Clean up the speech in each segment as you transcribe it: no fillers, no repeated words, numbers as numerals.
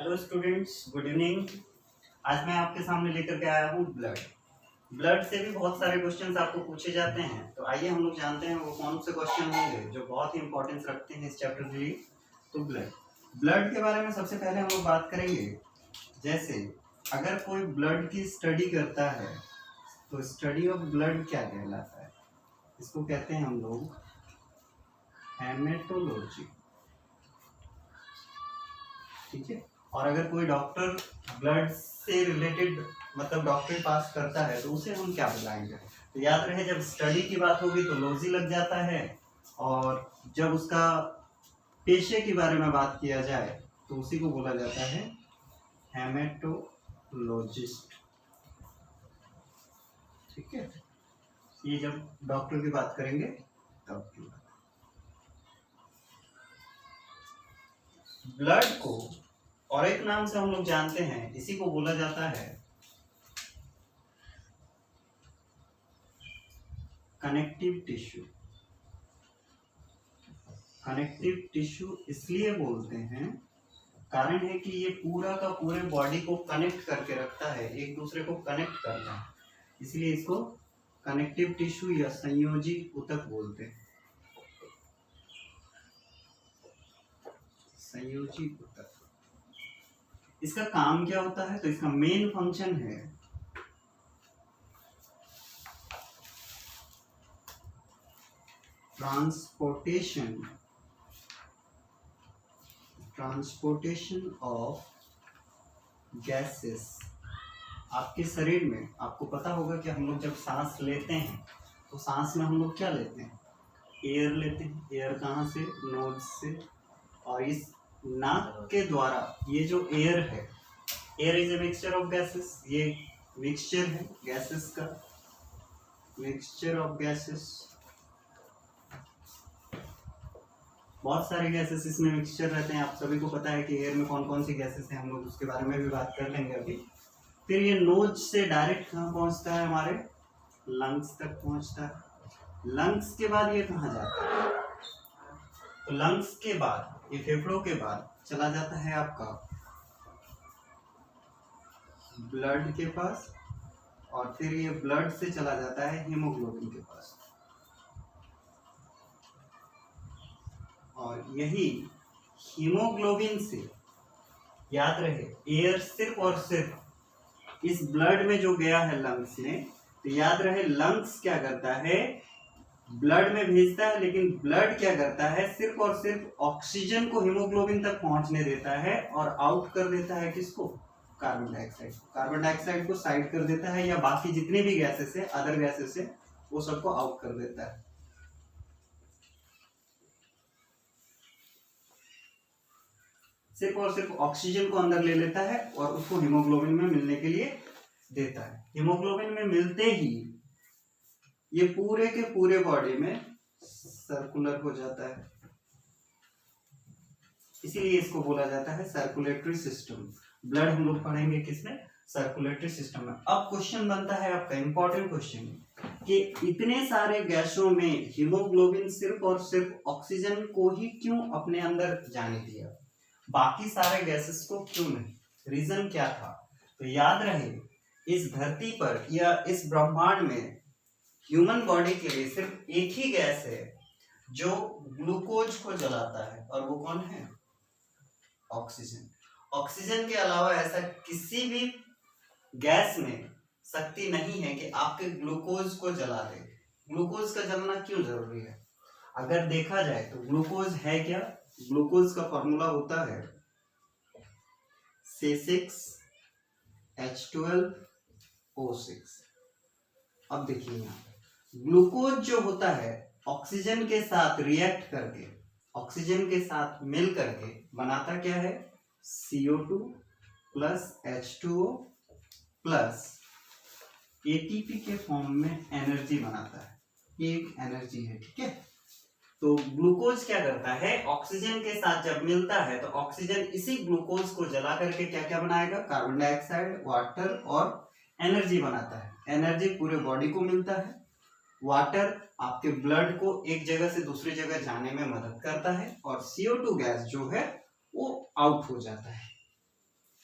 Hello students, good evening. आज मैं आपके सामने लेकर के आया हूँ ब्लड। ब्लड से भी बहुत सारे क्वेश्चंस आपको पूछे जाते हैं, तो आइए हम लोग जानते हैं वो कौन से क्वेश्चन होंगे जो बहुत ही इंपॉर्टेंस रखते हैं इस चैप्टर के लिए। तो ब्लड के बारे में सबसे पहले हम लोग बात करेंगे। जैसे अगर कोई ब्लड की स्टडी करता है तो स्टडी ऑफ ब्लड क्या कहलाता है? इसको कहते हैं हम लोग हेमेटोलॉजी। ठीक है। और अगर कोई डॉक्टर ब्लड से रिलेटेड मतलब डॉक्टरी पास करता है तो उसे हम क्या बुलाएंगे? तो याद रहे, जब स्टडी की बात होगी तो लॉजी लग जाता है, और जब उसका पेशे के बारे में बात किया जाए तो उसी को बोला जाता है हेमेटोलॉजिस्ट। ठीक है, ये जब डॉक्टर की बात करेंगे तब की बात। ब्लड को और एक नाम से हम लोग जानते हैं, इसी को बोला जाता है कनेक्टिव टिश्यू। कनेक्टिव टिश्यू इसलिए बोलते हैं, कारण है कि ये पूरा का पूरे बॉडी को कनेक्ट करके रखता है, एक दूसरे को कनेक्ट करता है, इसलिए इसको कनेक्टिव टिश्यू या संयोजी ऊतक बोलते हैं। संयोजी ऊतक, इसका काम क्या होता है? तो इसका मेन फंक्शन है ट्रांसपोर्टेशन ऑफ गैसेस। आपके शरीर में आपको पता होगा कि हम लोग जब सांस लेते हैं तो सांस में हम लोग क्या लेते हैं? एयर लेते हैं। एयर कहाँ से? नोज से। और इस नाक के द्वारा ये जो एयर है, air is a mixture of gases. ये मिक्सचर है गैसेस का, मिक्सचर ऑफ गैसेस। बहुत सारे गैसेस इसमें मिक्सचर रहते हैं। आप सभी को पता है कि एयर में कौन कौन सी गैसेस हैं, हम लोग उसके बारे में भी बात कर लेंगे अभी। फिर ये नोज से डायरेक्ट कहाँ पहुंचता है? हमारे लंग्स तक पहुंचता है। लंग्स के बाद ये कहाँ जाता है? तो लंग्स के बाद ये फेफड़ों के बाद चला जाता है आपका ब्लड के पास, और फिर ये ब्लड से चला जाता है हीमोग्लोबिन के पास। और यही हीमोग्लोबिन से, याद रहे, एयर सिर्फ और सिर्फ इस ब्लड में जो गया है लंग्स में, तो याद रहे लंग्स क्या करता है? ब्लड में भेजता है, लेकिन ब्लड क्या करता है? सिर्फ और सिर्फ ऑक्सीजन को हीमोग्लोबिन तक पहुंचने देता है और आउट कर देता है किसको? Carbon dioxide. कार्बन डाइऑक्साइड को साइड कर देता है, या बाकी जितने भी गैसेस है, अदर गैसेस है, वो सबको आउट कर देता है। सिर्फ और सिर्फ ऑक्सीजन को अंदर ले लेता है और उसको हीमोग्लोबिन में मिलने के लिए देता है। हीमोग्लोबिन में मिलते ही ये पूरे के पूरे बॉडी में सर्कुलर हो जाता है, इसीलिए इसको बोला जाता है सर्कुलेटरी सिस्टम। ब्लड हम लोग पढ़ेंगे किसमें? सर्कुलेटरी सिस्टम में। अब क्वेश्चन बनता है आपका इंपॉर्टेंट क्वेश्चन कि इतने सारे गैसों में हीमोग्लोबिन सिर्फ और सिर्फ ऑक्सीजन को ही क्यों अपने अंदर जाने दिया, बाकी सारे गैसेस को क्यों नहीं? रीजन क्या था? तो याद रहे, इस धरती पर या इस ब्रह्मांड में ह्यूमन बॉडी के लिए सिर्फ एक ही गैस है जो ग्लूकोज को जलाता है, और वो कौन है? ऑक्सीजन। ऑक्सीजन के अलावा ऐसा किसी भी गैस में शक्ति नहीं है कि आपके ग्लूकोज को जला दे। ग्लूकोज का जलना क्यों जरूरी है? अगर देखा जाए तो ग्लूकोज है क्या? ग्लूकोज का फॉर्मूला होता है C6H12O6। अब देखिए यहाँ ग्लूकोज जो होता है ऑक्सीजन के साथ रिएक्ट करके, ऑक्सीजन के साथ मिल करके बनाता क्या है? CO2 plus H2O plus ATP के फॉर्म में एनर्जी बनाता है। ये एक एनर्जी है, ठीक है। तो ग्लूकोज क्या करता है? ऑक्सीजन के साथ जब मिलता है तो ऑक्सीजन इसी ग्लूकोज को जला करके क्या क्या बनाएगा? कार्बन डाइऑक्साइड, वाटर और एनर्जी बनाता है। एनर्जी पूरे बॉडी को मिलता है। वाटर आपके ब्लड को एक जगह से दूसरी जगह जाने में मदद करता है, और CO2 गैस जो है वो आउट हो जाता है।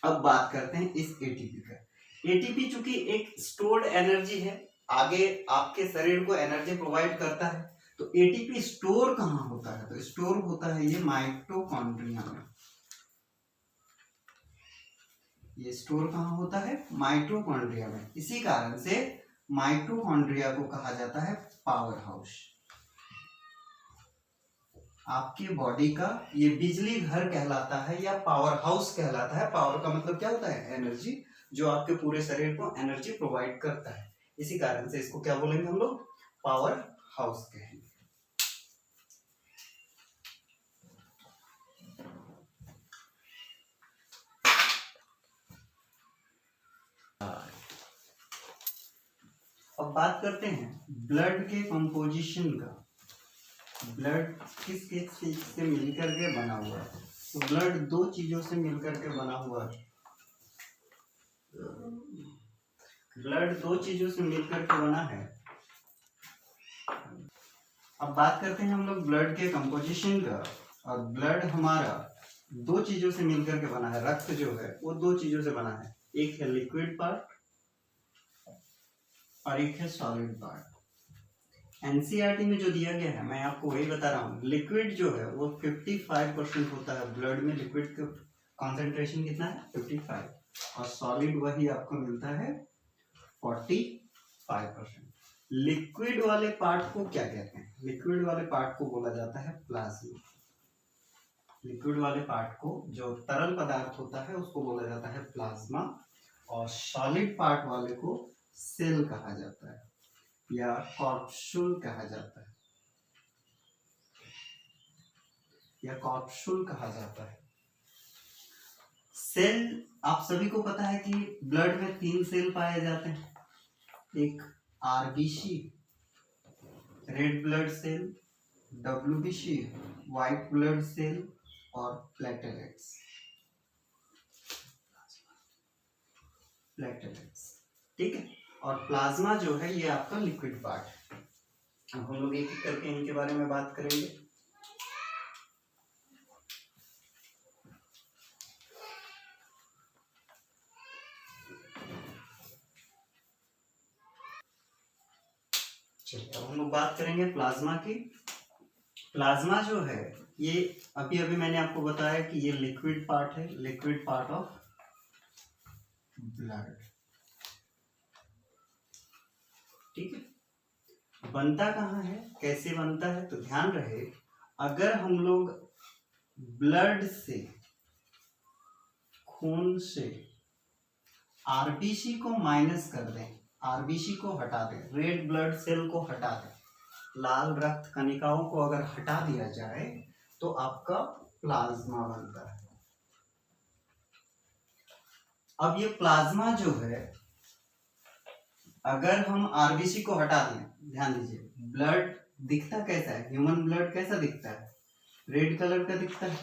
अब बात करते हैं इस एटीपी का। एटीपी चूंकि एक स्टोर्ड एनर्जी है, आगे आपके शरीर को एनर्जी प्रोवाइड करता है, तो एटीपी स्टोर कहाँ होता है? तो स्टोर होता है ये माइटोकॉन्ड्रिया में। ये स्टोर कहाँ होता है? माइटोकॉन्ड्रिया में। इसी कारण से माइटोकॉन्ड्रिया को कहा जाता है पावर हाउस। आपके बॉडी का ये बिजली घर कहलाता है या पावर हाउस कहलाता है। पावर का मतलब क्या होता है? एनर्जी, जो आपके पूरे शरीर को एनर्जी प्रोवाइड करता है। इसी कारण से इसको क्या बोलेंगे हम लोग? पावर हाउस कहेंगे। अब बात करते हैं ब्लड के कंपोजिशन का। ब्लड किस किस चीज से मिलकर के बना हुआ है? तो ब्लड दो चीजों से मिलकर के बना हुआ है। ब्लड दो चीजों से मिलकर के बना है। अब बात करते हैं हम लोग ब्लड के कंपोजिशन का। और ब्लड हमारा दो चीजों से मिलकर के बना है। रक्त जो है वो दो चीजों से बना है, एक है लिक्विड पार्ट और एक है सॉलिड पार्ट। एनसीईआरटी में जो दिया गया है मैं आपको वही बता रहा हूँ। लिक्विड जो है वो 55% होता है। ब्लड में लिक्विड का कॉन्सेंट्रेशन कितना है? 55। और सॉलिड वही आपको मिलता है 45%। लिक्विड वाले पार्ट को क्या कहते हैं? लिक्विड वाले पार्ट को बोला जाता है प्लाज्मा। लिक्विड वाले पार्ट को, जो तरल पदार्थ होता है, उसको बोला जाता है प्लाज्मा। और सॉलिड पार्ट वाले को सेल कहा जाता है या कॉर्पसूल कहा जाता है, या कॉर्पसूल कहा जाता है। सेल, आप सभी को पता है कि ब्लड में 3 सेल पाए जाते हैं। एक RBC, red blood cell, WBC, white blood cell, और प्लेटलेट्स। ठीक है। और प्लाज्मा जो है ये आपका लिक्विड पार्ट है। अब हम लोग एक एक करके इनके बारे में बात करेंगे। चलिए अब हम लोग बात करेंगे प्लाज्मा की। प्लाज्मा जो है ये अभी अभी मैंने आपको बताया कि ये लिक्विड पार्ट है, लिक्विड पार्ट ऑफ ब्लड। ठीक है। बनता कहाँ है, कैसे बनता है? तो ध्यान रहे, अगर हम लोग ब्लड से, खून से आरबीसी को माइनस कर दें, आरबीसी को हटा दें, रेड ब्लड सेल को हटा दें, लाल रक्त कणिकाओं को अगर हटा दिया जाए तो आपका प्लाज्मा बनता है। अब ये प्लाज्मा जो है, अगर हम आरबीसी को हटा दें, ध्यान दीजिए, ब्लड दिखता कैसा है? ह्यूमन ब्लड कैसा दिखता है? रेड कलर का दिखता है।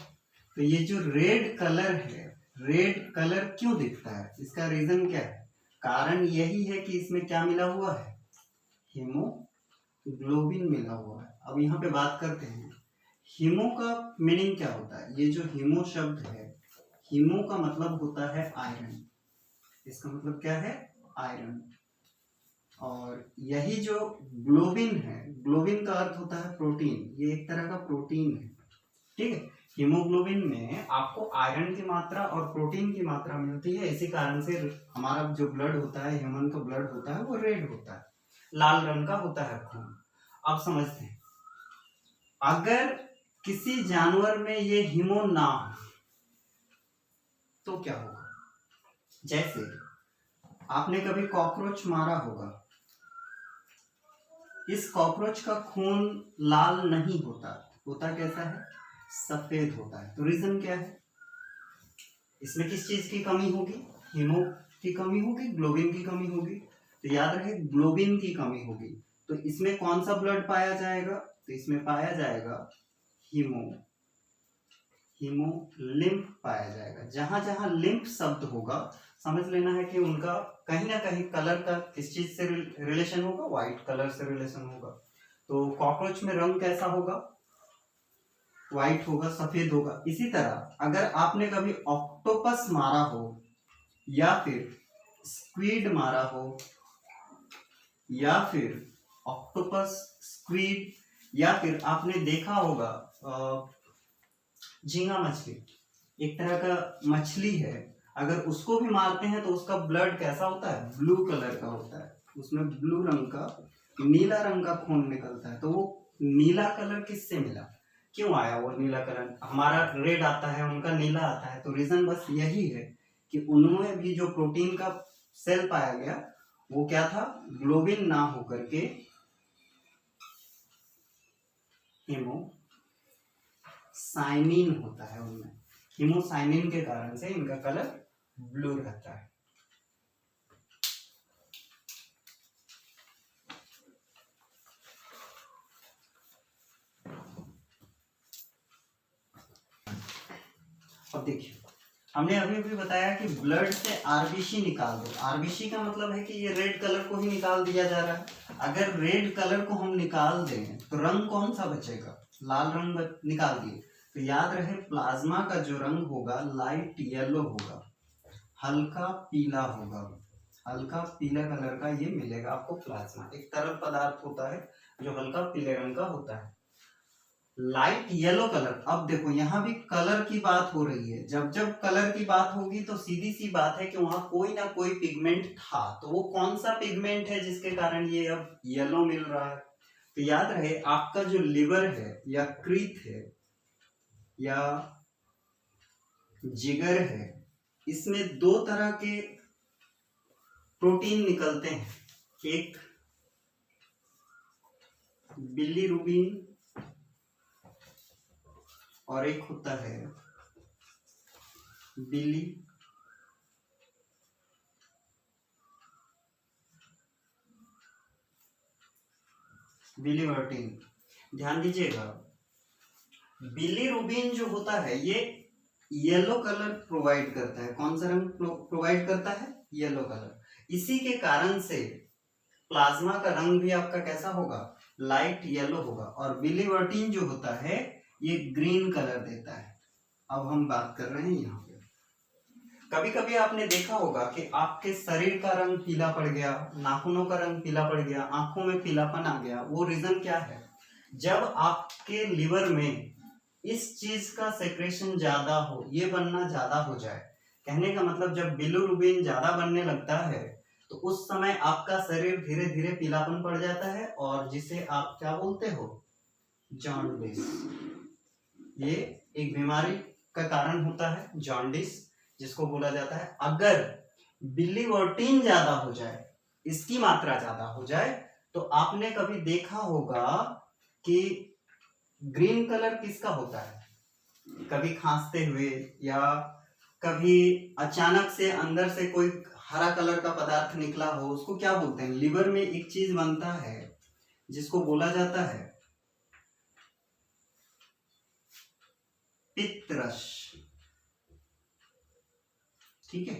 तो ये जो रेड कलर है, रेड कलर क्यों दिखता है? इसका रीजन क्या है? कारण यही है कि इसमें क्या मिला हुआ है? हीमोग्लोबिन मिला हुआ है। अब यहाँ पे बात करते हैं, हीमो का मीनिंग क्या होता है? ये जो हीमो शब्द है, हीमो का मतलब होता है आयरन। इसका मतलब क्या है? आयरन। और यही जो ग्लोबिन है, ग्लोबिन का अर्थ होता है प्रोटीन। ये एक तरह का प्रोटीन है। ठीक है। हीमोग्लोबिन में आपको आयरन की मात्रा और प्रोटीन की मात्रा मिलती है। इसी कारण से हमारा जो ब्लड होता है, ह्यूमन का ब्लड होता है, वो रेड होता है, लाल रंग का होता है खून। अब समझते हैं, अगर किसी जानवर में ये हीमो ना हो तो क्या होगा? जैसे आपने कभी कॉकरोच मारा होगा, इस कॉकरोच का खून लाल नहीं होता, होता कैसा है? सफेद होता है। तो रीजन क्या है? इसमें किस चीज की कमी होगी? हीमो की कमी होगी, ग्लोबिन की कमी होगी। तो याद रहे, ग्लोबिन की कमी होगी। तो इसमें कौन सा ब्लड पाया जाएगा? तो इसमें पाया जाएगा हीमोलिम्फ पाया जाएगा। जहां जहां लिम्फ शब्द होगा, समझ लेना है कि उनका कहीं ना कहीं कलर का किस चीज से रिलेशन होगा? व्हाइट कलर से रिलेशन होगा। तो कॉकरोच में रंग कैसा होगा? व्हाइट होगा, सफेद होगा। इसी तरह अगर आपने कभी ऑक्टोपस मारा हो, या फिर स्क्वीड मारा हो, या फिर ऑक्टोपस, स्क्वीड, या फिर आपने देखा होगा झींगा मछली, एक तरह का मछली है, अगर उसको भी मारते हैं तो उसका ब्लड कैसा होता है, ब्लू कलर का होता है, उसमें ब्लू रंग का, नीला रंग का खून निकलता है। तो वो नीला कलर किससे मिला, क्यों आया वो नीला कलर, हमारा रेड आता है उनका नीला आता है, तो रीजन बस यही है कि उनमें भी जो प्रोटीन का सेल पाया गया वो क्या था, ग्लोबिन ना होकर के हीमोसाइनिन होता है उनमें, हीमोसाइनिन के कारण से इनका कलर ब्लू रहता है। अब देखिए, हमने अभी अभी बताया कि ब्लड से आरबीसी निकाल दो, आरबीसी का मतलब है कि ये रेड कलर को ही निकाल दिया जा रहा है। अगर रेड कलर को हम निकाल दें तो रंग कौन सा बचेगा, लाल रंग निकाल दिए, तो याद रहे प्लाज्मा का जो रंग होगा लाइट येलो होगा, हल्का पीला होगा, हल्का पीला कलर का ये मिलेगा आपको प्लाज्मा, एक तरल पदार्थ होता है जो हल्का पीले रंग का होता है, लाइट येलो कलर। अब देखो यहाँ भी कलर की बात हो रही है, जब जब कलर की बात होगी तो सीधी सी बात है कि वहां कोई ना कोई पिगमेंट था, तो वो कौन सा पिगमेंट है जिसके कारण ये अब येलो मिल रहा है। तो याद रहे आपका जो लिवर है या क्रीत है या जिगर है, इसमें दो तरह के प्रोटीन निकलते हैं, एक बिलीरुबिन और एक होता है बिलीवर्टिन। ध्यान दीजिएगा, बिलीरुबिन जो होता है ये येलो कलर प्रोवाइड करता है, कौन सा रंग प्रोवाइड करता है, येलो कलर। इसी के कारण से प्लाज्मा का रंग भी आपका कैसा होगा, लाइट येलो होगा, और बिलीवर्टिन जो होता है ये ग्रीन कलर देता है। अब हम बात कर रहे हैं यहाँ पे, कभी कभी आपने देखा होगा कि आपके शरीर का रंग पीला पड़ गया, नाखूनों का रंग पीला पड़ गया, आंखों में पीलापन आ गया, वो रीजन क्या है, जब आपके लिवर में इस चीज का सेक्रेशन ज्यादा हो, ये बनना ज्यादा हो जाए, कहने का मतलब जब बिलीरुबिन ज्यादा बनने लगता है तो उस समय आपका शरीर धीरे धीरे पीलापन पड़ जाता है, और जिसे आप क्या बोलते हो, जॉन्डिस। ये एक बीमारी का कारण होता है जॉन्डिस, जिसको बोला जाता है। अगर बिलीवर्टिन ज्यादा हो जाए, इसकी मात्रा ज्यादा हो जाए, तो आपने कभी देखा होगा कि ग्रीन कलर किसका होता है, कभी खांसते हुए या कभी अचानक से अंदर से कोई हरा कलर का पदार्थ निकला हो, उसको क्या बोलते हैं, लिवर में एक चीज बनता है जिसको बोला जाता है पित्तरस। ठीक है,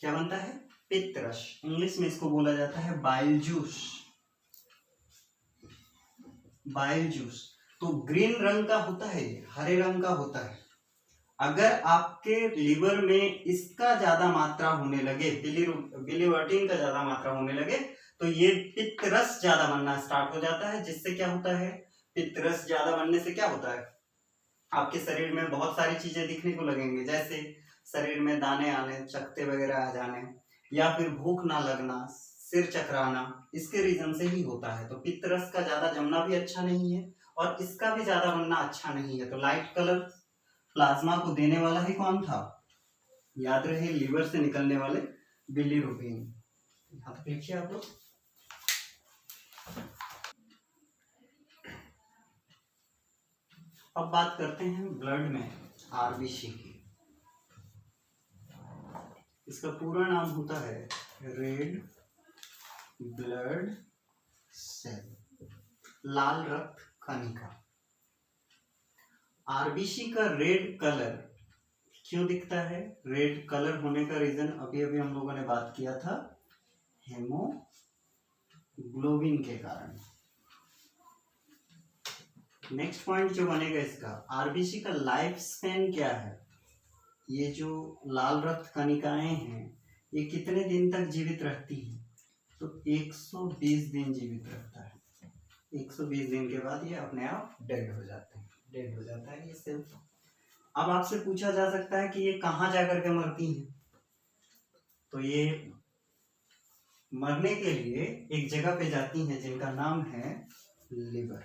क्या बनता है, पित्तरस, इंग्लिश में इसको बोला जाता है बाइल जूस, बाइल जूस। तो ग्रीन रंग का होता है, हरे रंग का होता है। अगर आपके लिवर में इसका ज्यादा मात्रा होने लगे, बिलीवर्टिन का ज्यादा मात्रा होने लगे, तो ये पित्तरस ज्यादा बनना स्टार्ट हो जाता है, जिससे क्या होता है, पित्तरस ज्यादा बनने से क्या होता है, आपके शरीर में बहुत सारी चीजें दिखने को लगेंगे, जैसे शरीर में दाने आने, चकत्ते वगैरह आ जाने, या फिर भूख ना लगना, सिर चकराना, इसके रीजन से ही होता है। तो पित्तरस का ज्यादा जमना भी अच्छा नहीं है और इसका भी ज्यादा बनना अच्छा नहीं है। तो लाइट कलर प्लाज्मा को देने वाला ही कौन था, याद रहे लीवर से निकलने वाले बिलीरुबिन। यहाँ तक लिखिए आप लोग। अब बात करते हैं ब्लड में आरबीसी की। इसका पूरा नाम होता है रेड ब्लड सेल, लाल रक्त कणिका। आरबीसी का रेड कलर क्यों दिखता है, रेड कलर होने का रीजन अभी अभी हम लोगों ने बात किया था, हेमोग्लोबिन के कारण। नेक्स्ट पॉइंट जो बनेगा इसका, आरबीसी का लाइफ स्पैन क्या है, ये जो लाल रक्त कणिकाएं हैं ये कितने दिन तक जीवित रहती है? तो 120 दिन जीवित रहता है। 120 दिन के बाद ये अपने आप डेड हो जाते हैं, डेड हो जाता है ये सेल। अब आपसे पूछा जा सकता है कि ये कहाँ जाकर के मरती हैं? तो ये मरने के लिए एक जगह पे जाती हैं जिनका नाम है लिवर।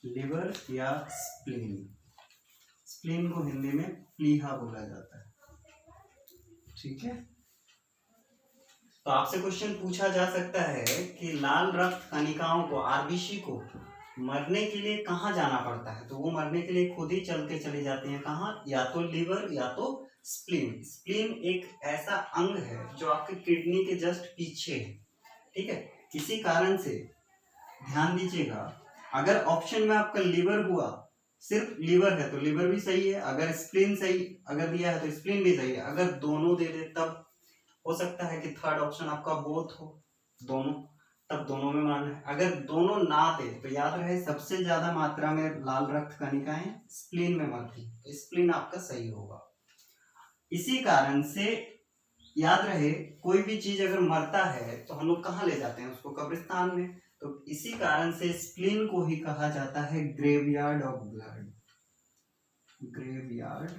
लिवर या स्प्लीन। स्प्लीन को हिंदी में प्लीहा बोला जाता है, ठीक है। तो आपसे क्वेश्चन पूछा जा सकता है कि लाल रक्त कणिकाओं को, आरबीसी को मरने के लिए कहाँ जाना पड़ता है? तो वो मरने के लिए खुद ही चल के चली जाती हैं। कहाँ? या तो लिवर या तो स्प्लीन। स्प्लीन एक ऐसा अंग है जो आपके किडनी के जस्ट पीछे है, ठीक है। किसी कारण से ध्यान दीजिएगा, अगर ऑप्शन में आपका लिवर हुआ, सिर्फ लिवर है तो लिवर भी सही है, अगर स्प्लीन सही अगर दिया है तो स्प्लीन भी सही है, अगर दोनों दे दे तब हो सकता है कि थर्ड ऑप्शन आपका बोथ हो, दोनों, तब दोनों में मारना है। अगर दोनों ना दे तो याद रहे सबसे ज्यादा मात्रा में लाल रक्त कणिकाएं स्प्लीन में मरती, तो स्प्लीन आपका सही होगा। इसी कारण से याद रहे कोई भी चीज अगर मरता है तो हम लोग कहाँ ले जाते हैं उसको? कब्रिस्तान में। तो इसी कारण से स्प्लीन को ही कहा जाता है graveyard of blood. Graveyard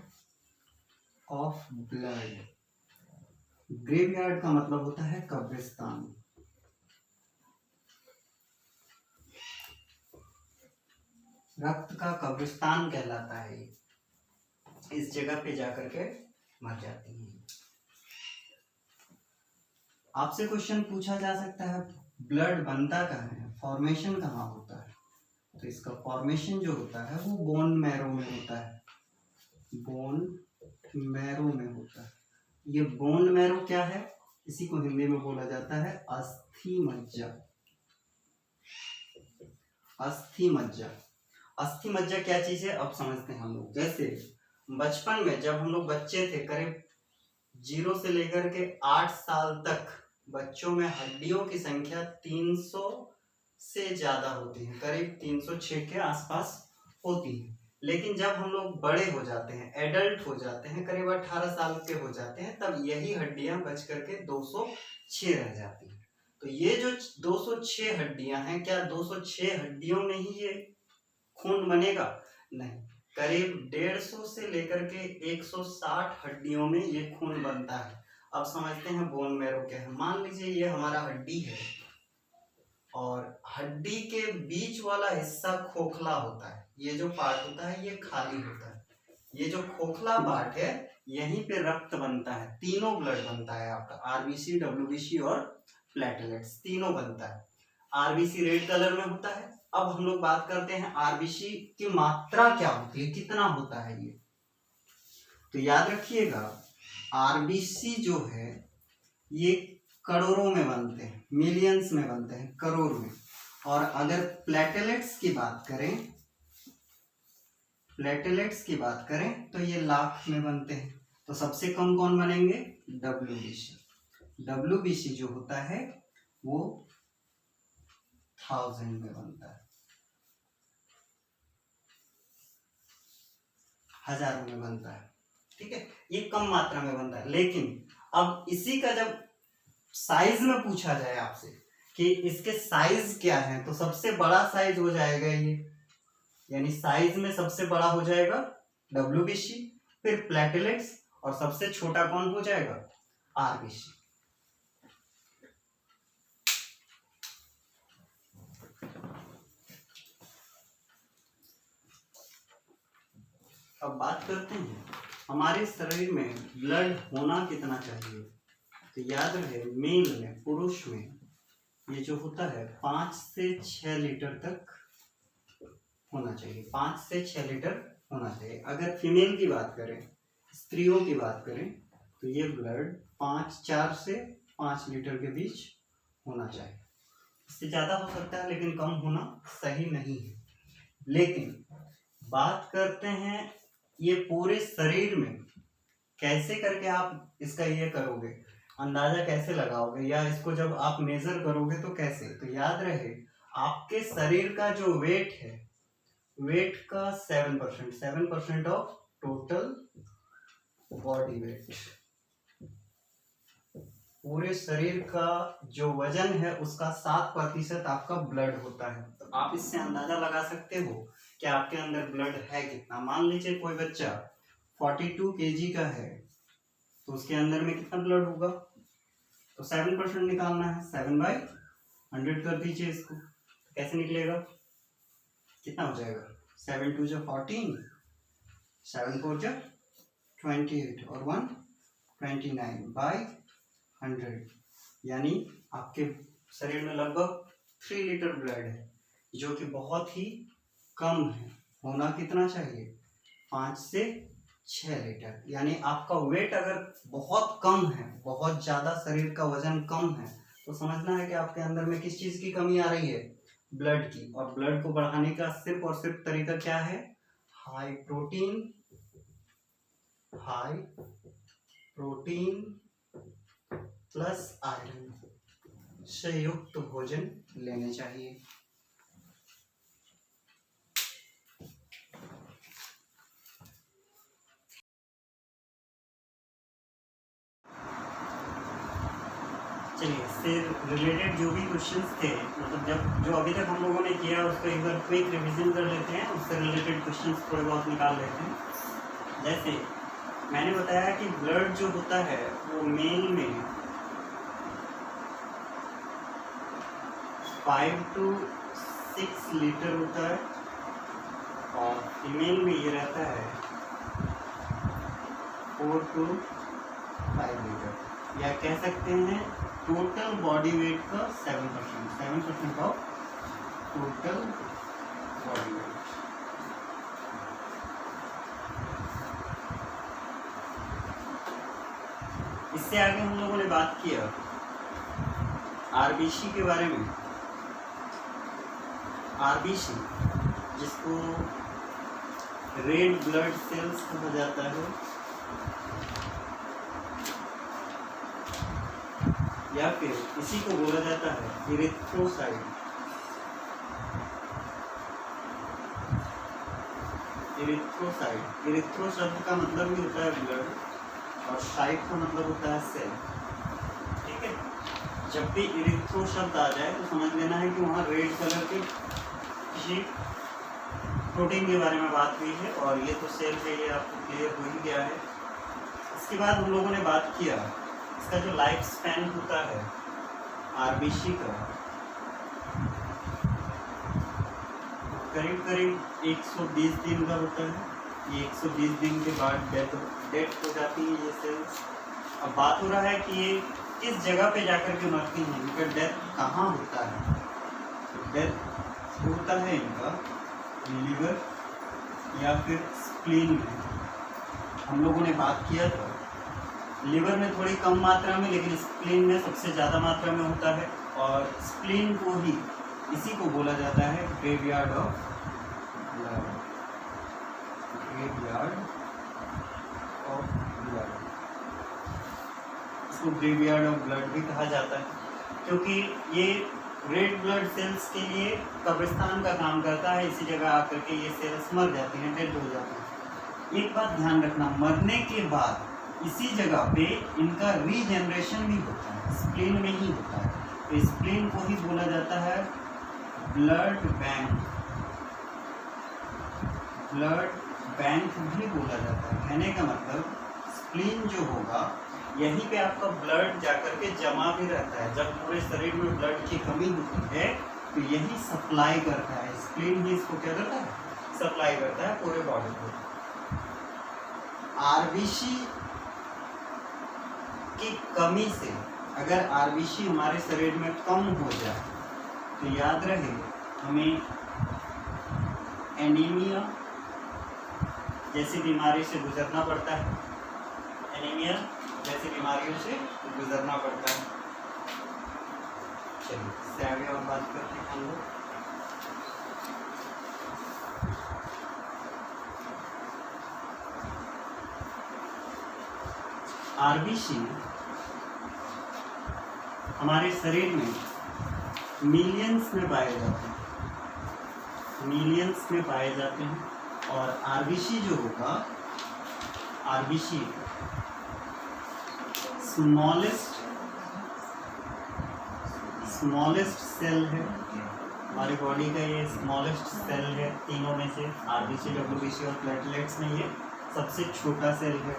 of blood. Graveyard का मतलब होता है कब्रिस्तान। रक्त का कब्रिस्तान कहलाता है ये। इस जगह पे जाकर के मर जाती हैं। आपसे क्वेश्चन पूछा जा सकता है ब्लड बनता कहाँ है, फॉर्मेशन कहाँ होता है? तो इसका फॉर्मेशन जो होता है वो बोन मैरो में होता है। बोन मैरो में होता है। ये बोन मैरो क्या है? इसी को हिंदी में बोला जाता है अस्थि मज्जा। अस्थि मज्जा। अस्थि मज्जा क्या चीज है अब समझते हैं हम लोग। जैसे बचपन में जब हम लोग बच्चे थे, करीब 0 से लेकर के 8 साल तक बच्चों में हड्डियों की संख्या 300 से ज्यादा होती है, करीब 306 के आसपास होती है। लेकिन जब हम लोग बड़े हो जाते हैं, एडल्ट हो जाते हैं, करीब 18 साल के हो जाते हैं, तब यही हड्डियां बच करके 206 रह जाती हैं। तो ये जो 206 हड्डियां हैं, क्या 206 हड्डियों में ही ये खून बनेगा? नहीं, करीब 150 से लेकर के 160 हड्डियों में ये खून बनता है। अब समझते हैं बोन मैरो क्या है। मान लीजिए ये हमारा हड्डी है और हड्डी के बीच वाला हिस्सा खोखला होता है, ये जो पार्ट होता है ये खाली होता है। ये जो खोखला पार्ट है यहीं पे रक्त बनता है, तीनों ब्लड बनता है आपका, आरबीसी, डब्ल्यूबीसी और प्लेटलेट्स तीनों बनता है। आरबीसी रेड कलर में होता है। अब हम लोग बात करते हैं आरबीसी की मात्रा क्या होती है, कितना होता है ये। तो याद रखिएगा आरबीसी जो है ये करोड़ों में बनते हैं, मिलियंस में बनते हैं, करोड़ में। और अगर प्लेटलेट्स की बात करें, प्लेटलेट्स की बात करें तो ये लाख में बनते हैं। तो सबसे कम कौन बनेंगे? डब्ल्यूबीसी। डब्ल्यूबीसी जो होता है वो 1000 में बनता है, हजारों में बनता है, ठीक है। ये कम मात्रा में बनता है। लेकिन अब इसी का जब साइज में पूछा जाए आपसे कि इसके साइज क्या है, तो सबसे बड़ा साइज हो जाएगा ये, यानी साइज में सबसे बड़ा हो जाएगा डब्ल्यूबीसी, फिर प्लेटलेट्स, और सबसे छोटा कौन हो जाएगा? आरबीसी। अब बात करते हैं हमारे शरीर में ब्लड होना कितना चाहिए। तो याद रहे मेल में, पुरुष में ये जो होता है 5 से 6 लीटर तक होना चाहिए, 5 से 6 लीटर होना चाहिए। अगर फीमेल की बात करें, स्त्रियों की बात करें, तो ये ब्लड 4 से 5 लीटर के बीच होना चाहिए। इससे ज़्यादा हो सकता है लेकिन कम होना सही नहीं है। लेकिन बात करते हैं ये पूरे शरीर में कैसे करके आप इसका ये करोगे, अंदाजा कैसे लगाओगे, या इसको जब आप मेजर करोगे तो कैसे। तो याद रहे आपके शरीर का जो वेट है, वेट का 7% ऑफ टोटल बॉडी वेट, पूरे शरीर का जो वजन है उसका 7% आपका ब्लड होता है। तो आप इससे अंदाजा लगा सकते हो कि आपके अंदर ब्लड है कितना। मान लीजिए कोई बच्चा 42 kg का है तो उसके अंदर में कितना ब्लड होगा, तो 7% निकालना है। 7/100 कर दीजिए इसको, कैसे निकलेगा, कितना हो जाएगा, 7 2 14, 7 4 28 और 1 29/100, यानी आपके शरीर में लगभग 3 लीटर ब्लड है, जो कि बहुत ही कम है। होना कितना चाहिए, 5 से 6 लीटर। यानी आपका वेट अगर बहुत कम है, बहुत ज्यादा शरीर का वजन कम है, तो समझना है कि आपके अंदर में किस चीज की कमी आ रही है, ब्लड की। और ब्लड को बढ़ाने का सिर्फ और सिर्फ तरीका क्या है, हाई प्रोटीन प्लस आयरन से युक्त भोजन लेने चाहिए। चलिए, इससे रिलेटेड जो भी क्वेश्चंस थे, मतलब जो अभी तक हम लोगों ने किया उसको एक बार क्विक रिवीजन कर लेते हैं, उससे रिलेटेड क्वेश्चंस थोड़े बहुत निकाल लेते हैं। जैसे मैंने बताया कि ब्लड जो होता है वो मेल में 5 to 6 लीटर होता है और फीमेल में ये रहता है 4 to 5 लीटर, या कह सकते हैं टोटल बॉडी वेट का 7% ऑफ टोटल बॉडी वेट। इससे आगे हम लोगों ने बात किया आरबीसी के बारे में। आरबीसी जिसको रेड ब्लड सेल्स कहा जाता है, या फिर इसी को बोला जाता है इरिथ्रोसाइट। इरिथ्रो शब्द का मतलब भी होता है ब्लड और साइट का मतलब होता है सेल। ठीक है, जब भी इरिथ्रो शब्द आ जाए तो समझ लेना है कि वहाँ रेड कलर के किसी प्रोटीन के बारे में बात हुई है, और ये तो सेल है, ये आपको क्लियर हो ही गया है। इसके बाद हम लोगों ने बात किया इसका जो लाइफ स्पैन होता है आरबीसी का, करीब करीब 120 दिन का होता है। ये 120 दिन के बाद डेथ हो जाती है ये सेल्स। अब बात हो रहा है कि ये किस जगह पे जाकर के मरती हैं, इनका डेथ कहाँ होता है। तो डेथ होता है इनका लीवर या फिर स्प्लीन में। हम लोगों ने बात किया था लीवर में थोड़ी कम मात्रा में, लेकिन स्प्लीन में सबसे ज़्यादा मात्रा में होता है। और स्प्लीन को ही, इसी को बोला जाता है ग्रेवयार्ड ऑफ ब्लड। इसको ग्रेवयार्ड ऑफ ब्लड भी कहा जाता है, क्योंकि ये रेड ब्लड सेल्स के लिए कब्रिस्तान का काम करता है। इसी जगह आकर के ये सेल्स मर जाती हैं, डेड हो जाती हैं। एक बात ध्यान रखना, मरने के बाद इसी जगह पे इनका रीजनरेशन भी होता है, स्प्लीन में ही होता है। तो स्प्लीन को ही बोला जाता है ब्लड बैंक। ब्लड बैंक भी बोला जाता है। कहने का मतलब स्प्लीन जो होगा यहीं पे आपका ब्लड जाकर के जमा भी रहता है। जब पूरे शरीर में ब्लड की कमी होती है तो यही सप्लाई करता है, स्प्लीन ही इसको क्या करता है, सप्लाई करता है पूरे बॉडी को। आरबीसी की कमी से अगर आरबीसी हमारे शरीर में कम हो जाए तो याद रहे हमें एनीमिया जैसी बीमारी से गुजरना पड़ता है। एनीमिया जैसी बीमारियों से गुजरना पड़ता है। चलिए इससे आगे और बात करते हैं हम लोग। आरबीसी हमारे शरीर में मिलियंस में पाए जाते हैं, मिलियंस में पाए जाते हैं। और आरबीसी जो होगा, आरबीसी स्मॉलेस्ट स्मॉलेस्ट सेल है हमारी बॉडी का, ये स्मॉलेस्ट सेल है तीनों में से, आरबीसी, डब्ल्यूबीसी और प्लेटलेट्स में ये सबसे छोटा सेल है।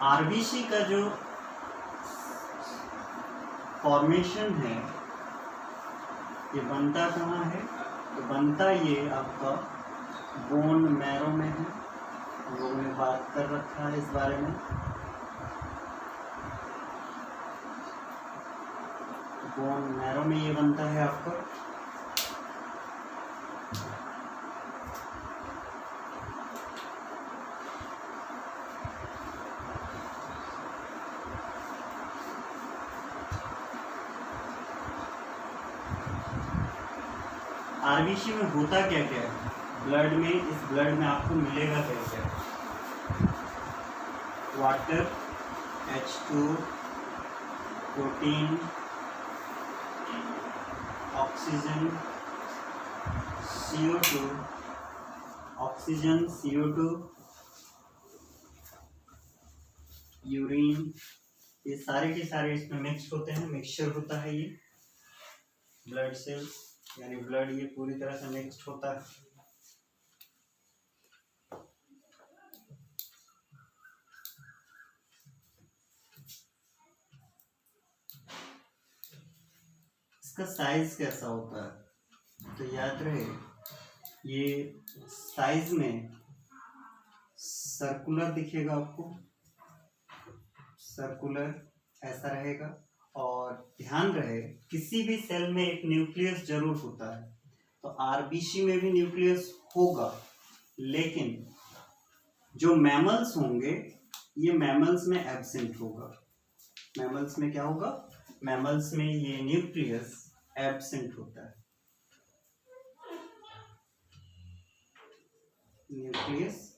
आरबीसी का जो फॉर्मेशन है ये बनता कहाँ है, तो बनता ये आपका बोन मैरो में है। हम लोगों ने बात कर रखा है इस बारे में। बोन मैरो में ये बनता है आपका। आरबीसी में होता क्या क्या है ब्लड में, इस ब्लड में आपको मिलेगा क्या क्या, water, H2, protein, oxygen, CO2, oxygen, CO2, urine, ये सारे के सारे इसमें मिक्स होते हैं, मिक्सचर होता है ये ब्लड सेल्स, यानी ब्लड ये पूरी तरह से मिक्स्ड होता है। इसका साइज कैसा होता है, तो याद रहे ये साइज में सर्कुलर दिखेगा आपको, सर्कुलर ऐसा रहेगा। और ध्यान रहे किसी भी सेल में एक न्यूक्लियस जरूर होता है, तो आरबीसी में भी न्यूक्लियस होगा, लेकिन जो मैमल्स होंगे ये मैमल्स में एब्सेंट होगा। मैमल्स में क्या होगा, मैमल्स में ये न्यूक्लियस एब्सेंट होता है। न्यूक्लियस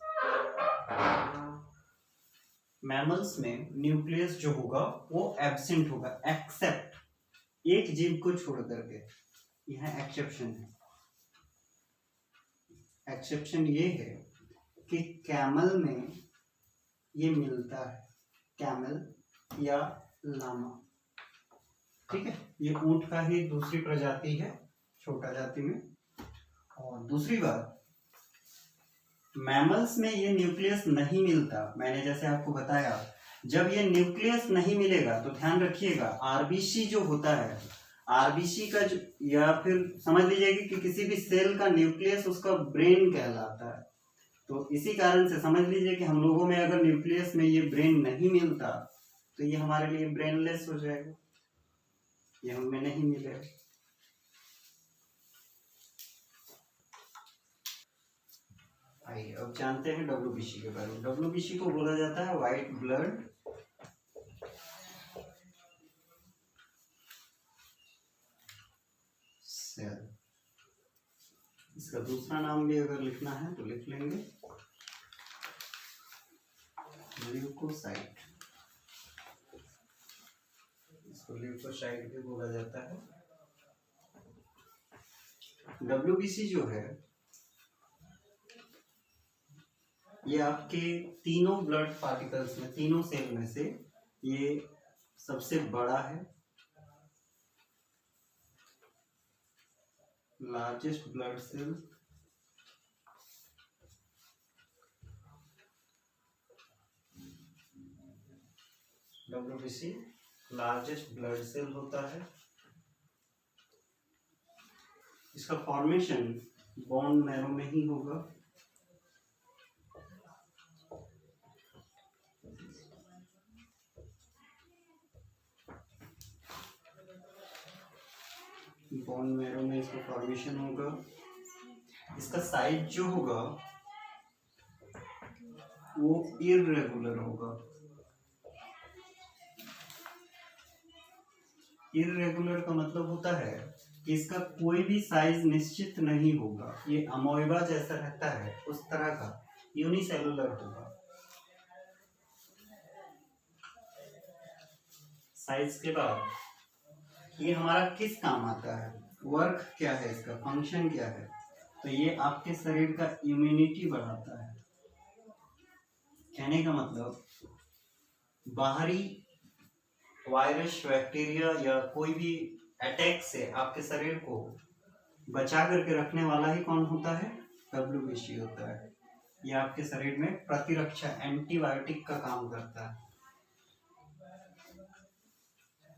मैमल्स में न्यूक्लियस जो होगा वो एब्सेंट होगा, एक्सेप्ट एक जीव को छोड़ करके। यह एक्सेप्शन है। एक्सेप्शन ये है कि कैमल में ये मिलता है, कैमल या लामा, ठीक है, ये ऊंट का ही दूसरी प्रजाति है, छोटा जाति में। और दूसरी बात, मैमल्स में ये न्यूक्लियस नहीं मिलता। मैंने जैसे आपको बताया, जब ये न्यूक्लियस नहीं मिलेगा तो ध्यान रखिएगा आरबीसी जो होता है, आरबीसी का जो, या फिर समझ लीजिएगा कि किसी भी सेल का न्यूक्लियस उसका ब्रेन कहलाता है। तो इसी कारण से समझ लीजिए कि हम लोगों में अगर न्यूक्लियस में ये ब्रेन नहीं मिलता तो ये हमारे लिए ब्रेनलेस हो जाएगा, ये हमें नहीं मिलेगा। आइए अब जानते हैं डब्ल्यूबीसी के बारे में। डब्ल्यूबीसी को बोला जाता है व्हाइट ब्लड सेल। इसका दूसरा नाम भी अगर लिखना है तो लिख लेंगे, ल्यूकोसाइट। इसको ल्यूकोसाइट भी बोला जाता है। डब्ल्यूबीसी जो है ये आपके तीनों ब्लड पार्टिकल्स में, तीनों सेल में से ये सबसे बड़ा है, largest blood cell. WBC largest blood cell होता है। इसका फॉर्मेशन बोन मैरो में ही होगा। बोन मैरो में इसका फॉर्मेशन होगा। इसका साइज जो होगा वो इररेगुलर होगा। इररेगुलर का मतलब होता है कि इसका कोई भी साइज निश्चित नहीं होगा, ये अमोइबा जैसा रहता है उस तरह का, यूनिसेलुलर होगा। साइज के बाद ये हमारा किस काम आता है, वर्क क्या है इसका, फंक्शन क्या है, तो ये आपके शरीर का इम्यूनिटी बढ़ाता है। कहने का मतलब बाहरी वायरस, बैक्टीरिया या कोई भी अटैक से आपके शरीर को बचा करके रखने वाला ही कौन होता है? WBC होता है। ये आपके शरीर में प्रतिरक्षा एंटीबायोटिक का काम करता है।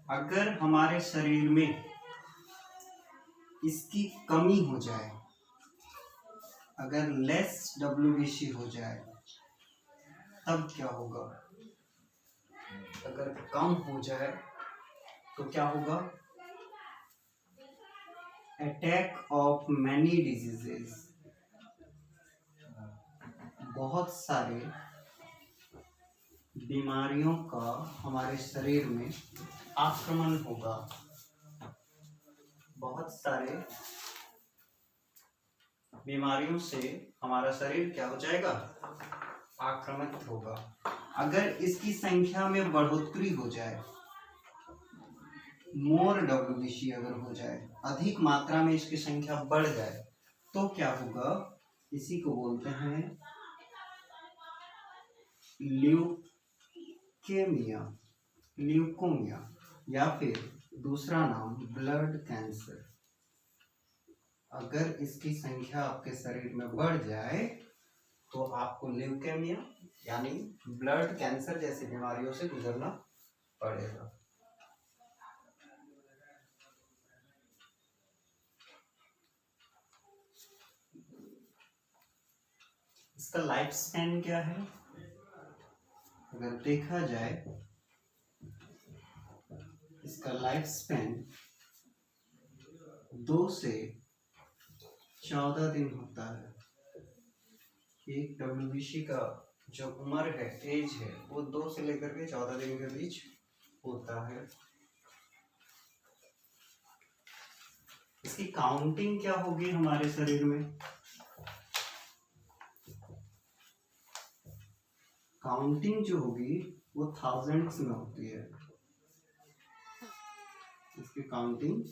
अगर हमारे शरीर में इसकी कमी हो जाए, अगर लेस WBC हो जाए, तब क्या होगा? अगर कम हो जाए तो क्या होगा? अटैक ऑफ मैनी डिजीजेस, बहुत सारे बीमारियों का हमारे शरीर में आक्रमण होगा। बहुत सारे बीमारियों से हमारा शरीर क्या हो जाएगा? आक्रामक होगा। अगर इसकी संख्या में बढ़ोतरी हो जाए, मोर WBC अगर हो जाए, अधिक मात्रा में इसकी संख्या बढ़ जाए, तो क्या होगा? इसी को बोलते हैं ल्यूकेमिया, ल्यूकोमिया, या फिर दूसरा नाम ब्लड कैंसर। अगर इसकी संख्या आपके शरीर में बढ़ जाए तो आपको ल्यूकेमिया यानी ब्लड कैंसर जैसी बीमारियों से गुजरना पड़ेगा। इसका लाइफ स्पैन क्या है? अगर देखा जाए, इसका लाइफ स्पैन 2 से 14 दिन होता है। एक WBC का जो उम्र है, एज है, वो 2 से लेकर के 14 दिन के बीच होता है। इसकी काउंटिंग क्या होगी हमारे शरीर में? काउंटिंग जो होगी वो थाउजेंड्स में होती है। इसकी काउंटिंग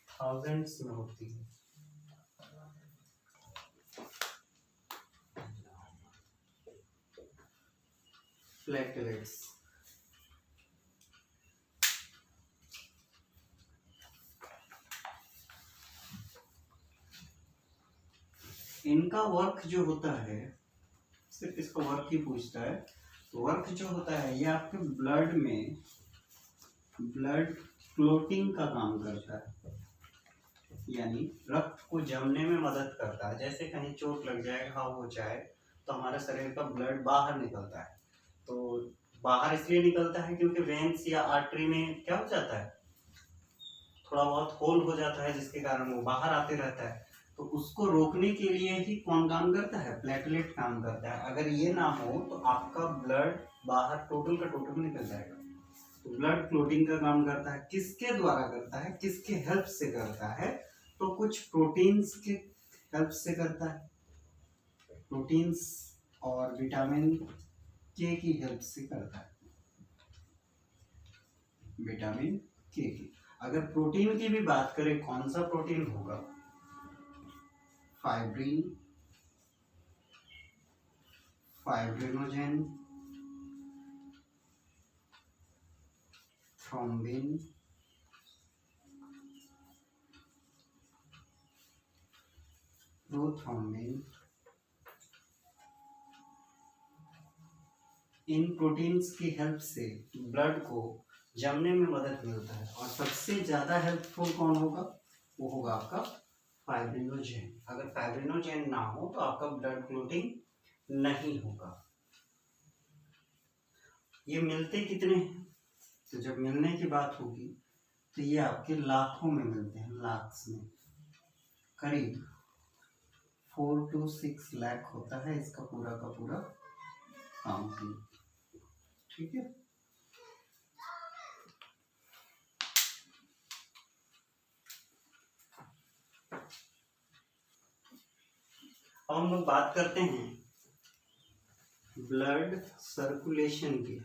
थाउजेंड्स में होती है। प्लेटलेट्स, इनका वर्क जो होता है, सिर्फ इसका वर्क ही पूछता है। वर्क जो होता है ये आपके ब्लड में ब्लड क्लोटिंग का काम करता है, यानी रक्त को जमने में मदद करता है। जैसे कहीं चोट लग जाए, घाव हो जाए, तो हमारे शरीर का ब्लड बाहर निकलता है। तो बाहर इसलिए निकलता है क्योंकि वेन्स या आर्टरी में क्या हो जाता है, थोड़ा बहुत होल हो जाता है, जिसके कारण वो बाहर आते रहता है। तो उसको रोकने के लिए ही कौन काम करता है? प्लेटलेट काम करता है। अगर ये ना हो तो आपका ब्लड बाहर टोटल का टोटल निकल जाएगा। तो ब्लड क्लोटिंग का काम करता है। किसके द्वारा करता है? किसके हेल्प से करता है? तो कुछ प्रोटीन्स के हेल्प से करता है, प्रोटीन्स और विटामिन के की हेल्प से करता है। विटामिन के की, अगर प्रोटीन की भी बात करें, कौन सा प्रोटीन होगा? Fibrin, fibrinogen, thrombin, prothrombin. इन प्रोटीन्स की हेल्प से ब्लड को जमने में मदद मिलता है। और सबसे ज्यादा हेल्पफुल कौन होगा? वो होगा आपका फाइब्रिनोजेन। अगर फाइब्रिनोजेन ना हो तो आपका ब्लड क्लोटिंग नहीं होगा। ये मिलते कितने हैं? तो जब मिलने की बात होगी तो ये आपके लाखों में मिलते हैं, लाख्स में। करीब 4 to 6 लाख होता है इसका पूरा का पूरा काउंटिंग। ठीक है, अब हम लोग बात करते हैं ब्लड सर्कुलेशन की।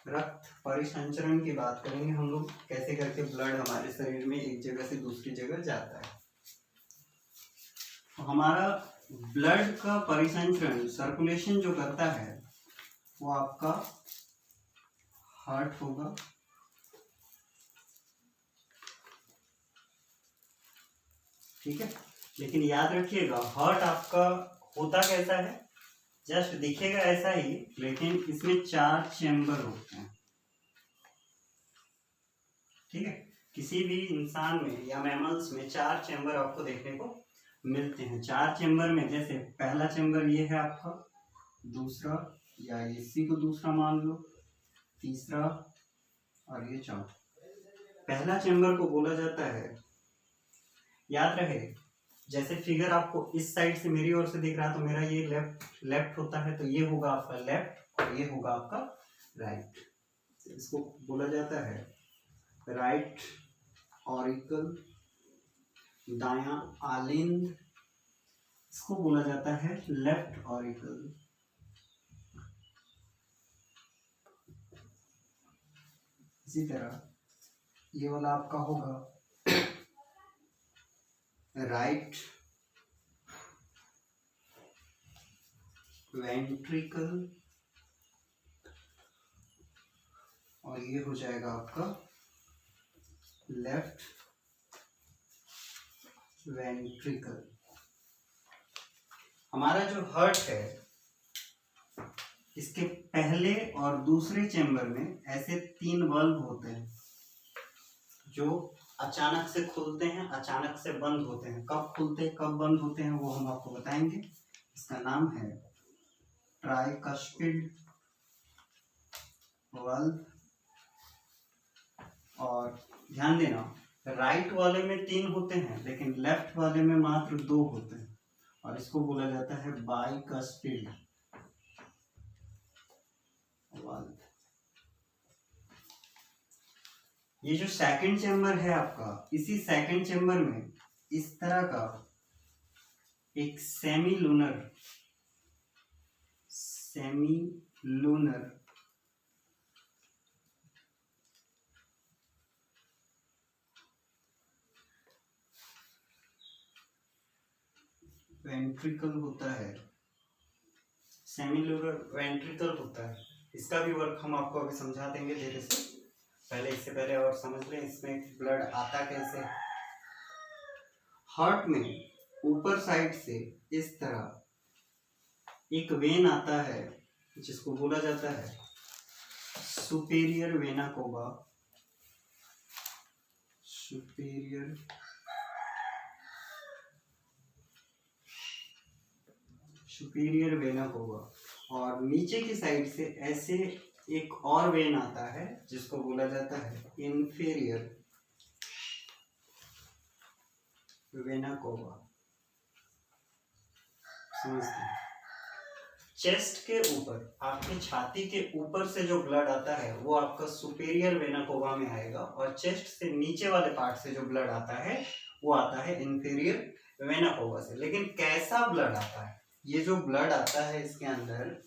रक्त परिसंचरण की बात करेंगे हम लोग, कैसे करके ब्लड हमारे शरीर में एक जगह से दूसरी जगह जाता है। तो हमारा ब्लड का परिसंचरण, सर्कुलेशन जो करता है, वो आपका हार्ट होगा। ठीक है, लेकिन याद रखिएगा हार्ट आपका होता कैसा है, जस्ट दिखेगा ऐसा ही, लेकिन इसमें 4 चैम्बर होते हैं। ठीक है, किसी भी इंसान में या मैमल्स में 4 चैम्बर आपको देखने को मिलते हैं। 4 चैम्बर में जैसे पहला चैम्बर ये है आपका, दूसरा या इसी को दूसरा मान लो, तीसरा और ये चौथा। पहला चैम्बर को बोला जाता है, याद रहे जैसे फिगर आपको इस साइड से मेरी ओर से दिख रहा है तो मेरा ये लेफ्ट होता है, तो ये होगा आपका लेफ्ट और ये होगा आपका राइट। इसको बोला जाता है राइट ऑरिकल, दायां आलिंद, इसको बोला जाता है लेफ्ट ऑरिकल। इसी तरह ये वाला आपका होगा राइट वेंट्रिकल और ये हो जाएगा आपका लेफ्ट वेंट्रिकल। हमारा जो हार्ट है इसके पहले और दूसरे चैम्बर में ऐसे 3 वाल्व होते हैं जो अचानक से खुलते हैं, अचानक से बंद होते हैं। कब खुलते कब बंद होते हैं वो हम आपको बताएंगे। इसका नाम है ट्राइकस्पिड वाल्व। और ध्यान देना राइट वाले में 3 होते हैं लेकिन लेफ्ट वाले में मात्र 2 होते हैं और इसको बोला जाता है बाइकस्पिड वाल्व। ये जो सेकंड चैम्बर है आपका, इसी सेकंड चैम्बर में इस तरह का एक सेमी लूनर वेंट्रिकल होता है, सेमी लूनर वेंट्रिकल होता है। इसका भी वर्क हम आपको अभी समझा देंगे धीरे से। पहले इससे पहले और समझ लें इसमें ब्लड आता कैसे। हार्ट में ऊपर साइड से इस तरह एक वेन आता है जिसको बोला जाता है superior vena cava. Superior vena cava और नीचे की साइड से ऐसे एक और वेन आता है जिसको बोला जाता है इंफीरियर वेना कोवा। समझते हैं, चेस्ट के ऊपर, आपकी छाती के ऊपर से जो ब्लड आता है वो आपका सुपेरियर वेना कोवा में आएगा और चेस्ट से नीचे वाले पार्ट से जो ब्लड आता है वो आता है इंफीरियर वेना कोवा से। लेकिन कैसा ब्लड आता है, ये जो ब्लड आता है इसके अंदर,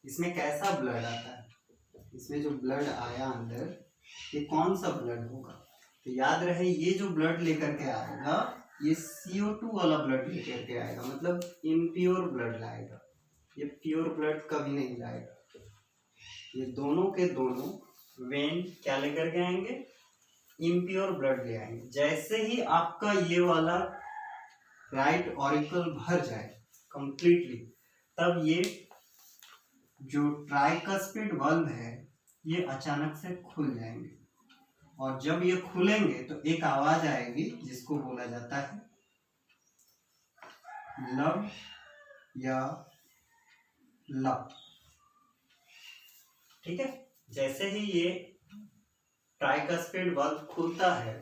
इसमें कैसा ब्लड आता है, इसमें जो ब्लड आया अंदर ये कौन सा ब्लड होगा, तो याद रहे ये जो ब्लड लेकर के आएगा ये CO2 वाला ब्लड लेकर के आएगा, मतलब इम्प्योर ब्लड लाएगा। ये प्योर ब्लड कभी नहीं लाएगा। ये दोनों के दोनों वेन क्या लेकर के आएंगे, इम्प्योर ब्लड ले आएंगे। जैसे ही आपका ये वाला राइट ऑरिकल भर जाए कंप्लीटली, तब ये जो ट्राइकस्पिड वाल्व है ये अचानक से खुल जाएंगे और जब ये खुलेंगे तो एक आवाज आएगी जिसको बोला जाता है लब या लप। ठीक है, जैसे ही ये ट्राइकस्पिड वाल्व खुलता है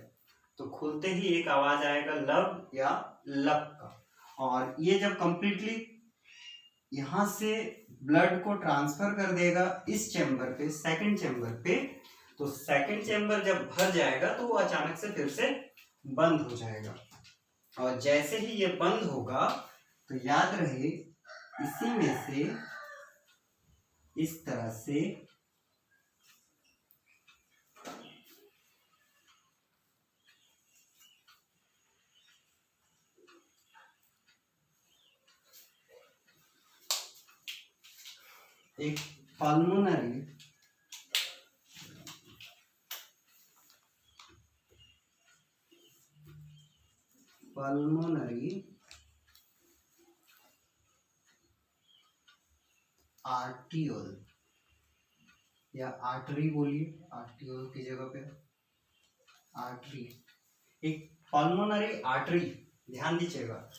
तो खुलते ही एक आवाज आएगा लब या लप का, और ये जब कंप्लीटली यहां से ब्लड को ट्रांसफर कर देगा इस चैम्बर पे, सेकंड चैम्बर पे, तो सेकंड चैम्बर जब भर जाएगा तो वो अचानक से फिर से बंद हो जाएगा। और जैसे ही ये बंद होगा तो याद रहे इसी में से इस तरह से एक पल्मोनरी आर्टियोल या आर्टरी बोलिए, आर्टियोल की जगह पे आर्टरी, एक पल्मोनरी आर्टरी, ध्यान दीजिएगा,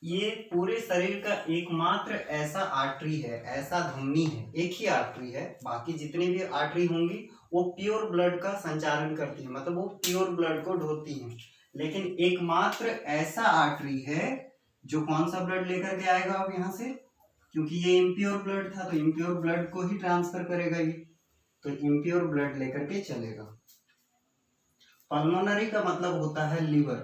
ये पूरे शरीर का एकमात्र ऐसा आर्टरी है, ऐसा धमनी है, एक ही आर्टरी है, बाकी जितनी भी आर्टरी होंगी वो प्योर ब्लड का संचालन करती है, मतलब वो प्योर ब्लड को ढोती हैं, लेकिन एकमात्र ऐसा आर्टरी है जो कौन सा ब्लड लेकर के आएगा अब यहाँ से, क्योंकि ये इम्प्योर ब्लड था तो इम्प्योर ब्लड को ही ट्रांसफर करेगा ये, तो इम्प्योर ब्लड लेकर के चलेगा। पल्मोनरी का मतलब होता है लीवर,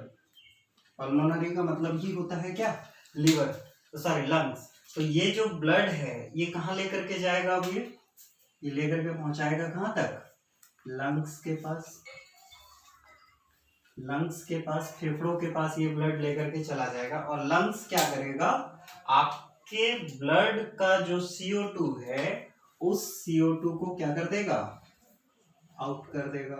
पल्मोनरी का मतलब ही होता है क्या, लीवर, तो सॉरी लंग्स। तो ये जो ब्लड है ये कहाँ लेकर के जाएगा, अब ये लेकर के पहुंचाएगा कहाँ तक, लंग्स के पास, लंग्स के पास, फेफड़ों के पास ये ब्लड लेकर के चला जाएगा, और लंग्स क्या करेगा, आपके ब्लड का जो CO2 है उस CO2 को क्या कर देगा, आउट कर देगा,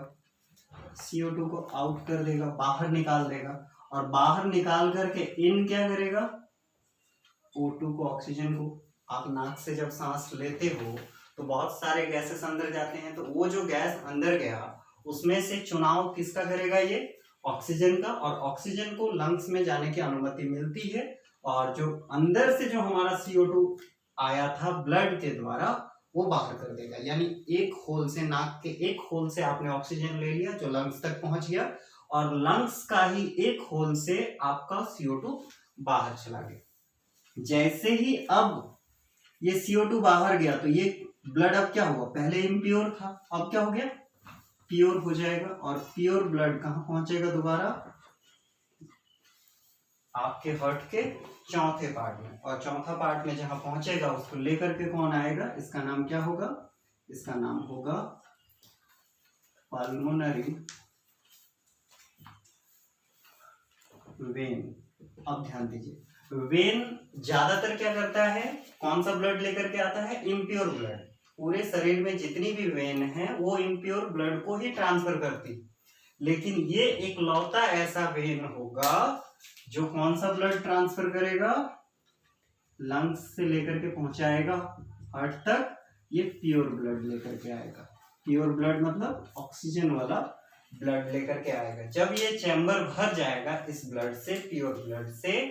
CO2 को आउट कर देगा, बाहर निकाल देगा, और बाहर निकाल करके इन क्या करेगा, O2 को, ऑक्सीजन को। आप नाक से जब सांस लेते हो तो बहुत सारे गैसेस अंदर जाते हैं, तो वो जो गैस अंदर गया उसमें से चुनाव किसका करेगा, ये ऑक्सीजन का, और ऑक्सीजन को लंग्स में जाने की अनुमति मिलती है, और जो अंदर से जो हमारा CO2 आया था ब्लड के द्वारा वो बाहर कर देगा। यानी एक होल से, नाक के एक होल से आपने ऑक्सीजन ले लिया जो लंग्स तक पहुंच गया, और लंग्स का ही एक होल से आपका CO2 बाहर चला गया। जैसे ही अब ये CO2 बाहर गया तो ये ब्लड अब क्या हुआ, पहले इम्प्योर था, अब क्या हो गया, प्योर हो जाएगा, और प्योर ब्लड कहाँ पहुंचेगा दोबारा, आपके हार्ट के चौथे पार्ट में, और चौथा पार्ट में जहां पहुंचेगा उसको लेकर के कौन आएगा, इसका नाम क्या होगा, इसका नाम होगा पल्मोनरी वेन। अब ध्यान दीजिए, वेन ज्यादातर क्या करता है, कौन सा ब्लड लेकर के आता है, इम्प्योर ब्लड, पूरे शरीर में जितनी भी वेन है वो इम्प्योर ब्लड को ही ट्रांसफर करती, लेकिन ये एक लौता ऐसा वेन होगा जो कौन सा ब्लड ट्रांसफर करेगा, लंग्स से लेकर के पहुंचाएगा हार्ट तक, ये प्योर ब्लड लेकर के आएगा, प्योर ब्लड मतलब ऑक्सीजन वाला ब्लड लेकर के आएगा। जब ये चैम्बर भर जाएगा इस ब्लड से, प्योर ब्लड से,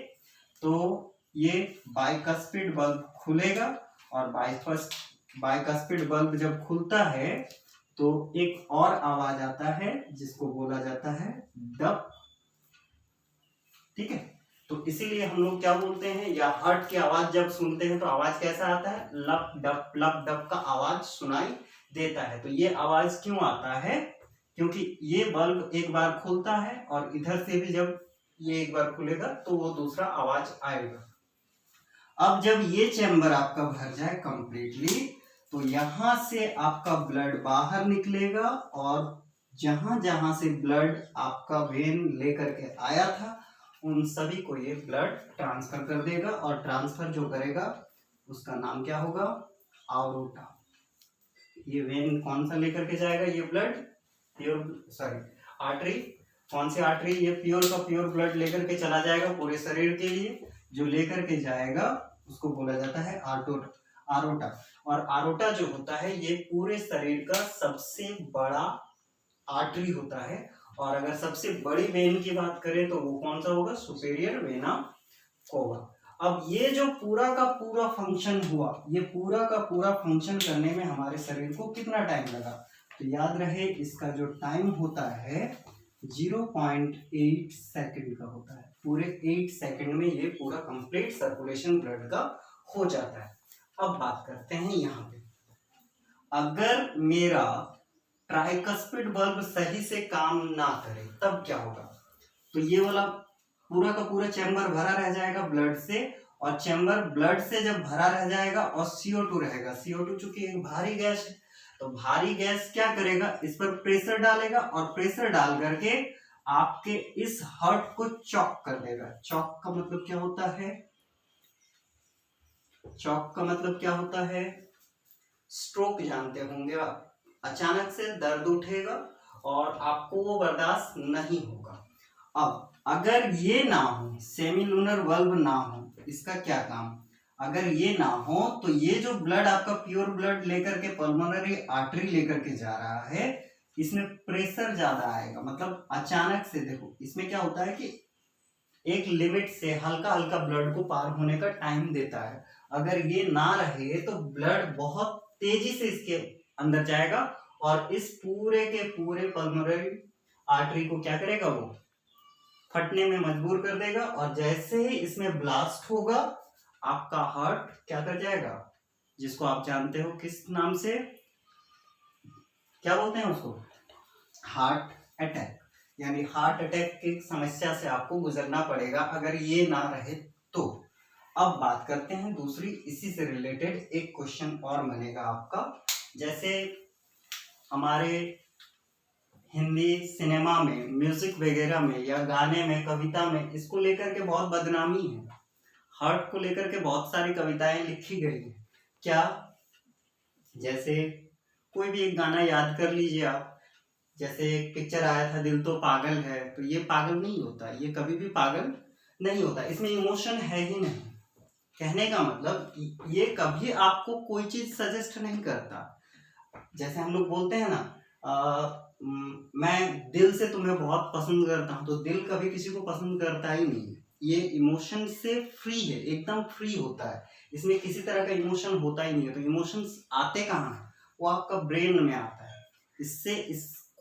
तो ये बाइकस्पिड बल्ब खुलेगा, और बाइकस्पिड बल्ब जब खुलता है तो एक और आवाज आता है जिसको बोला जाता है डप, ठीक है। तो इसीलिए हम लोग क्या बोलते हैं, या हार्ट की आवाज जब सुनते हैं तो आवाज कैसा आता है, लप डप का आवाज सुनाई देता है। तो ये आवाज क्यों आता है, क्योंकि ये बल्ब एक बार खुलता है और इधर से भी जब ये एक बार खुलेगा तो वो दूसरा आवाज आएगा। अब जब ये चैम्बर आपका भर जाए कंप्लीटली तो यहां से आपका ब्लड बाहर निकलेगा, और जहां जहां से ब्लड आपका वेन लेकर के आया था उन सभी को ये ब्लड ट्रांसफर कर देगा, और ट्रांसफर जो करेगा उसका नाम क्या होगा, आरोटा। ये वेन कौन सा लेकर के जाएगा, ये ब्लड आर्टरी, कौन सी आर्टरी, ये प्योर का प्योर ब्लड लेकर के चला जाएगा पूरे शरीर के लिए, जो लेकर के जाएगा उसको बोला जाता है आरोटा। और आरोटा जो होता है ये पूरे शरीर का सबसे बड़ा आर्टरी होता है, और अगर सबसे बड़ी वेन की बात करें तो वो कौन सा होगा, सुपेरियर वेना कोवा। अब ये जो पूरा का पूरा फंक्शन हुआ, ये पूरा का पूरा फंक्शन करने में हमारे शरीर को कितना टाइम लगा, तो याद रहे इसका जो टाइम होता है 0.8 सेकंड का होता है। पूरे 8 सेकंड में ये पूरा कंप्लीट सर्कुलेशन ब्लड का हो जाता है। अब बात करते हैं यहाँ पे, अगर मेरा ट्राइकस्पिड बल्ब सही से काम ना करे तब क्या होगा, तो ये वाला पूरा का पूरा चैम्बर भरा रह जाएगा ब्लड से, और चैम्बर ब्लड से जब भरा रह जाएगा और CO2 रहेगा, CO2 चूंकि एक भारी गैस है तो भारी गैस क्या करेगा, इस पर प्रेशर डालेगा, और प्रेशर डाल करके आपके इस हार्ट को चॉक कर देगा। चॉक का मतलब क्या होता है, चॉक का मतलब क्या होता है, स्ट्रोक जानते होंगे आप, अचानक से दर्द उठेगा और आपको वो बर्दाश्त नहीं होगा। अब अगर ये ना हो, सेमिलुनर वाल्व ना हो, इसका क्या काम, अगर ये ना हो तो ये जो ब्लड आपका प्योर ब्लड लेकर के पल्मोनरी आर्टरी लेकर के जा रहा है, इसमें प्रेशर ज्यादा आएगा। मतलब अचानक से देखो इसमें क्या होता है कि एक लिमिट से हल्का हल्का ब्लड को पार होने का टाइम देता है। अगर ये ना रहे तो ब्लड बहुत तेजी से इसके अंदर जाएगा और इस पूरे के पूरे पल्मोनरी आर्टरी को क्या करेगा, वो फटने में मजबूर कर देगा। और जैसे ही इसमें ब्लास्ट होगा आपका हार्ट क्या कर जाएगा, जिसको आप जानते हो किस नाम से, क्या बोलते हैं उसको, हार्ट अटैक। यानी हार्ट अटैक की समस्या से आपको गुजरना पड़ेगा अगर ये ना रहे तो। अब बात करते हैं दूसरी, इसी से रिलेटेड एक क्वेश्चन और बनेगा आपका। जैसे हमारे हिंदी सिनेमा में, म्यूजिक वगैरह में या गाने में, कविता में इसको लेकर के बहुत बदनामी है। हार्ट को लेकर के बहुत सारी कविताएं लिखी गई हैं। क्या, जैसे कोई भी एक गाना याद कर लीजिए आप। जैसे एक पिक्चर आया था दिल तो पागल है, तो ये पागल नहीं होता, ये कभी भी पागल नहीं होता, इसमें इमोशन है ही नहीं। कहने का मतलब ये कभी आपको कोई चीज सजेस्ट नहीं करता। जैसे हम लोग बोलते हैं ना, मैं दिल से तुम्हें बहुत पसंद करता हूं, तो दिल कभी किसी को पसंद करता ही नहीं है। ये इमोशन से फ्री है, एकदम फ्री होता है, इसमें किसी तरह का इमोशन होता ही नहीं है। तो इमोशंस आते कहाँ हैं, वो आपका ब्रेन में आता है। इससे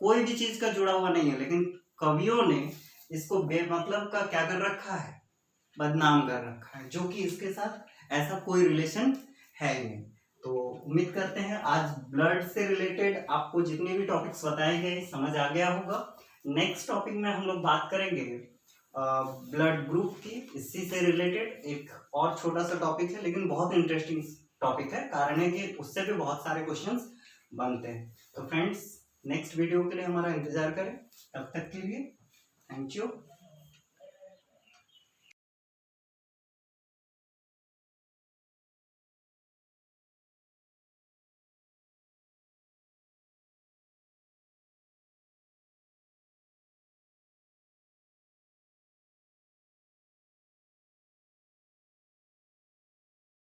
कोई भी चीज का जुड़ा हुआ नहीं है, लेकिन कवियों ने इसको बेमतलब का क्या कर रखा है, बदनाम कर रखा है, जो कि इसके साथ ऐसा कोई रिलेशन है ही नहीं। तो उम्मीद करते हैं आज ब्लड से रिलेटेड आपको जितने भी टॉपिक्स बताए गए समझ आ गया होगा। नेक्स्ट टॉपिक में हम लोग बात करेंगे ब्लड ग्रुप की। इसी से रिलेटेड एक और छोटा सा टॉपिक है, लेकिन बहुत इंटरेस्टिंग टॉपिक है, कारण है कि उससे भी बहुत सारे क्वेश्चंस बनते हैं। तो फ्रेंड्स, नेक्स्ट वीडियो के लिए हमारा इंतजार करें। तब तक के लिए थैंक यू।